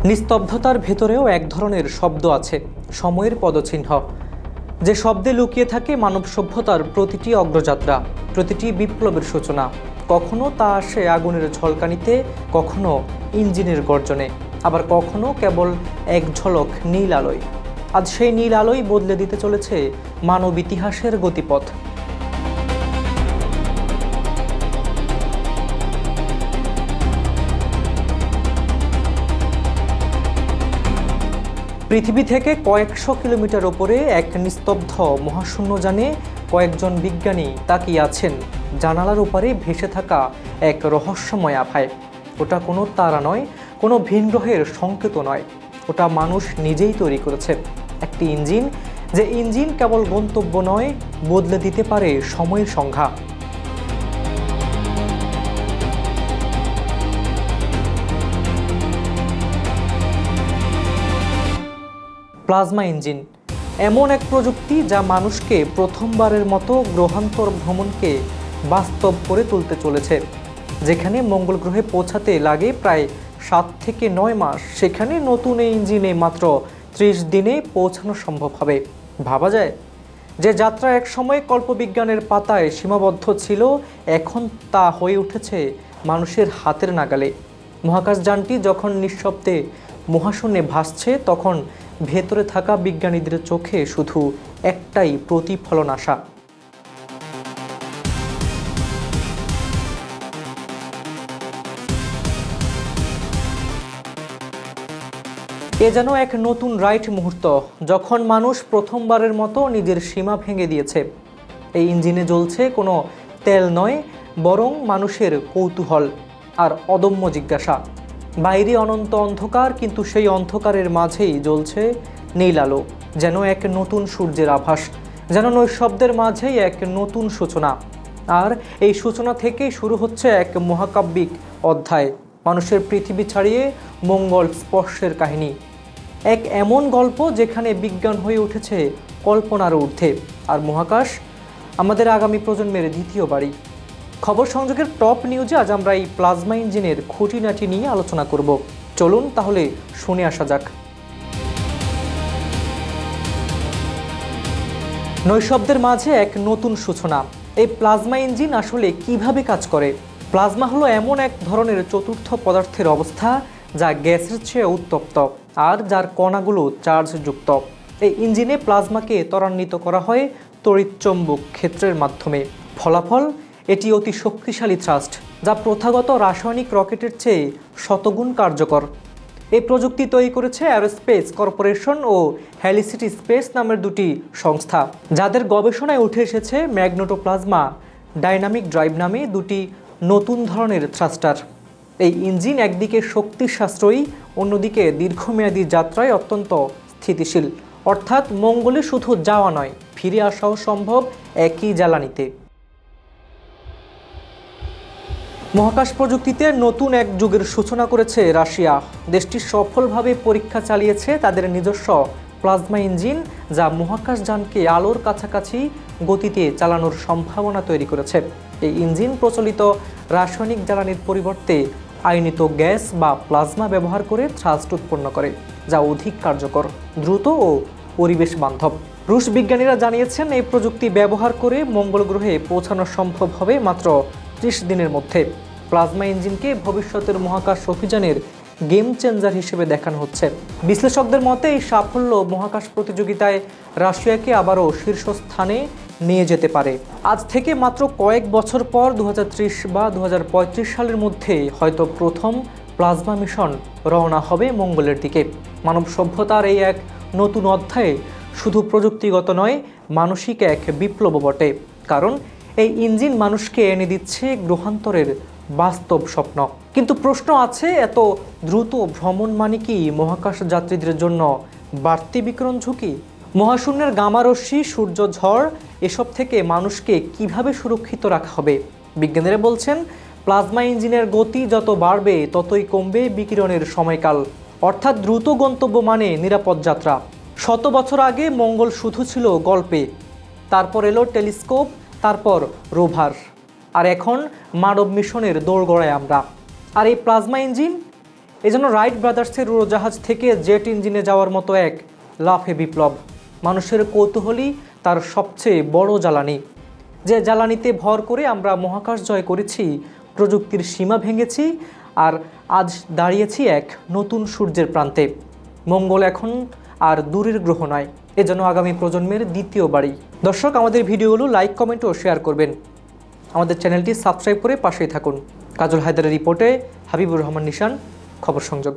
নিস্তব্ধতার ভেতরেও এক ধরনের শব্দ আছে, সময়ের পদচিহ্ন। যে শব্দে লুকিয়ে থাকে মানব সভ্যতার প্রতিটি অগ্রযাত্রা, প্রতিটি বিপ্লবের সূচনা। কখনো তা আসে আগুনের ঝলকানিতে, কখনো ইঞ্জিনের গর্জনে, আবার কখনো কেবল এক ঝলক নীল আলোয়। আজ সেই নীল আলোই বদলে দিতে চলেছে মানব ইতিহাসের গতিপথ। পৃথিবী থেকে কয়েকশো কিলোমিটার ওপরে এক নিস্তব্ধ মহাশূন্যযানে কয়েকজন বিজ্ঞানী তাকিয়ে আছেন জানালার ওপারে ভেসে থাকা এক রহস্যময় আভায়। ওটা কোনো তারা নয়, কোনো ভিন গ্রহের সংকেত নয়, ওটা মানুষ নিজেই তৈরি করেছে একটি ইঞ্জিন, যে ইঞ্জিন কেবল গন্তব্য নয়, বদলে দিতে পারে সময়ের সংজ্ঞা। প্লাজমা ইঞ্জিন এমন এক প্রযুক্তি যা মানুষকে প্রথমবারের মতো গ্রহান্তর ভ্রমণকে বাস্তব করে তুলতে চলেছে। যেখানে মঙ্গল গ্রহে পৌঁছাতে লাগে প্রায় 7 থেকে 9 মাস, সেখানে নতুন এই ইঞ্জিনে মাত্র 30 দিনে পৌঁছানো সম্ভব হবে। ভাবা যায়, যে যাত্রা একসময় কল্পবিজ্ঞানের পাতায় সীমাবদ্ধ ছিল, এখন তা হয়ে উঠেছে মানুষের হাতের নাগালে। মহাকাশযানটি যখন নিঃশব্দে মহাশূন্যে ভাসছে, তখন ভেতরে থাকা বিজ্ঞানীদের চোখে শুধু একটাই প্রতিফলন আশা। এ যেন এক নতুন রাইট মুহূর্ত, যখন মানুষ প্রথমবারের মতো নিজের সীমা ভেঙে দিয়েছে। এই ইঞ্জিনে জ্বলছে কোনো তেল নয়, বরং মানুষের কৌতূহল আর অদম্য জিজ্ঞাসা। বাইরে অনন্ত অন্ধকার, কিন্তু সেই অন্ধকারের মাঝেই জ্বলছে নীল আলো, যেন এক নতুন সূর্যের আভাস, যেন নৈশব্দের মাঝেই এক নতুন সূচনা। আর এই সূচনা থেকেই শুরু হচ্ছে এক মহাকাব্যিক অধ্যায়, মানুষের পৃথিবী ছাড়িয়ে মঙ্গল স্পর্শের কাহিনী। এক এমন গল্প যেখানে বিজ্ঞান হয়ে উঠেছে কল্পনার ঊর্ধ্বে, আর মহাকাশ আমাদের আগামী প্রজন্মের দ্বিতীয় বাড়ি। খবর সংযোগের টপ নিউজে আজ আমরা এই প্লাজমা ইঞ্জিনের খুঁটিনাটি নিয়ে আলোচনা করব। চলুন তাহলে শুনে আসা যাক। নৈশব্দের মাঝে এক নতুন সূচনা। এই প্লাজমা ইঞ্জিন আসলে কিভাবে কাজ করে? প্লাজমা হলো এমন এক ধরনের চতুর্থ পদার্থের অবস্থা যা গ্যাসের চেয়ে উত্তপ্ত আর যার কণাগুলো চার্জযুক্ত। এই ইঞ্জিনে প্লাজমাকে ত্বরান্বিত করা হয় তড়িৎচৌম্বক ক্ষেত্রের মাধ্যমে। ফলাফল, এটি অতি শক্তিশালী থ্রাস্ট, যা প্রথাগত রাসায়নিক রকেটের চেয়ে শতগুণ কার্যকর। এই প্রযুক্তি তৈরি করেছে অ্যারোস্পেস কর্পোরেশন ও হেলিসিটি স্পেস নামের দুটি সংস্থা, যাদের গবেষণায় উঠে এসেছে ম্যাগনেটোপ্লাজমা ডাইনামিক ড্রাইভ নামে দুটি নতুন ধরনের থ্রাস্টার। এই ইঞ্জিন একদিকে শক্তি সাশ্রয়ী, অন্যদিকে দীর্ঘমেয়াদী যাত্রায় অত্যন্ত স্থিতিশীল। অর্থাৎ মঙ্গলে শুধু যাওয়া নয়, ফিরে আসাও সম্ভব একই জ্বালানিতে। মহাকাশ প্রযুক্তিতে নতুন এক যুগের সূচনা করেছে রাশিয়া। দেশটি সফলভাবে পরীক্ষা চালিয়েছে তাদের নিজস্ব প্লাজমা ইঞ্জিন, যা মহাকাশযানকে আলোর কাছাকাছি গতিতে চালানোর সম্ভাবনা তৈরি করেছে। এই ইঞ্জিন প্রচলিত রাসায়নিক জ্বালানির পরিবর্তে আয়নিত গ্যাস বা প্লাজমা ব্যবহার করে থ্রাস্ট উৎপন্ন করে, যা অধিক কার্যকর, দ্রুত ও পরিবেশ বান্ধব। রুশ বিজ্ঞানীরা জানিয়েছেন, এই প্রযুক্তি ব্যবহার করে মঙ্গল গ্রহে পৌঁছানো সম্ভব হবে মাত্র 30 দিনের মধ্যে। প্লাজমা ইঞ্জিনকে ভবিষ্যতের মহাকাশ অভিযানের গেম চেঞ্জার হিসেবে দেখানো হচ্ছে। বিশ্লেষকদের মতে এই সাফল্য মহাকাশ প্রতিযোগিতায় রাশিয়াকে আবারও শীর্ষস্থানে নিয়ে যেতে পারে। আজ থেকে মাত্র কয়েক বছর পর 2030 বা 2035 সালের মধ্যে হয়তো প্রথম প্লাজমা মিশন রওনা হবে মঙ্গলের দিকে। মানব সভ্যতার এই এক নতুন অধ্যায়ে শুধু প্রযুক্তিগত নয়, মানসিক এক বিপ্লব বটে। কারণ এই ইঞ্জিন মানুষকে এনে দিচ্ছে গ্রহান্তরের বাস্তব স্বপ্ন। কিন্তু প্রশ্ন আছে, এত দ্রুত ভ্রমণ মানে কি মহাকাশ যাত্রীদের জন্য বাড়তি বিকিরণ ঝুঁকি? মহাশূন্যের গামারশ্মি, সূর্য ঝড়, এসব থেকে মানুষকে কিভাবে সুরক্ষিত রাখা হবে? বিজ্ঞানীরা বলছেন, প্লাজমা ইঞ্জিনের গতি যত বাড়বে ততই কমবে বিকিরণের সময়কাল। অর্থাৎ দ্রুত গন্তব্য মানে নিরাপদ যাত্রা। 100 বছর আগে মঙ্গল শুধু ছিল গল্পে, তারপর এলো টেলিস্কোপ, তারপর রোভার, আর এখন মানব মিশনের দোরগোড়ায় আমরা। আর এই প্লাজমা ইঞ্জিন, এজন্য রাইট ব্রাদার্সের উড়োজাহাজ থেকে জেট ইঞ্জিনে যাওয়ার মতো এক লাফে বিপ্লব। মানুষের কৌতূহলই তার সবচেয়ে বড় জ্বালানি। যে জ্বালানিতে ভর করে আমরা মহাকাশ জয় করেছি, প্রযুক্তির সীমা ভেঙেছি, আর আজ দাঁড়িয়েছি এক নতুন সূর্যের প্রান্তে। মঙ্গল এখন আর দূরের গ্রহ নয়, এজন্য আগামী প্রজন্মের দ্বিতীয় বাড়ি। দর্শক, আমাদের ভিডিওগুলো লাইক, কমেন্ট ও শেয়ার করবেন। আমাদের চ্যানেলটি সাবস্ক্রাইব করে পাশেই থাকুন। কাজল হায়দারের রিপোর্টে হাবিবুর রহমান নিশান, খবর সংযোগ।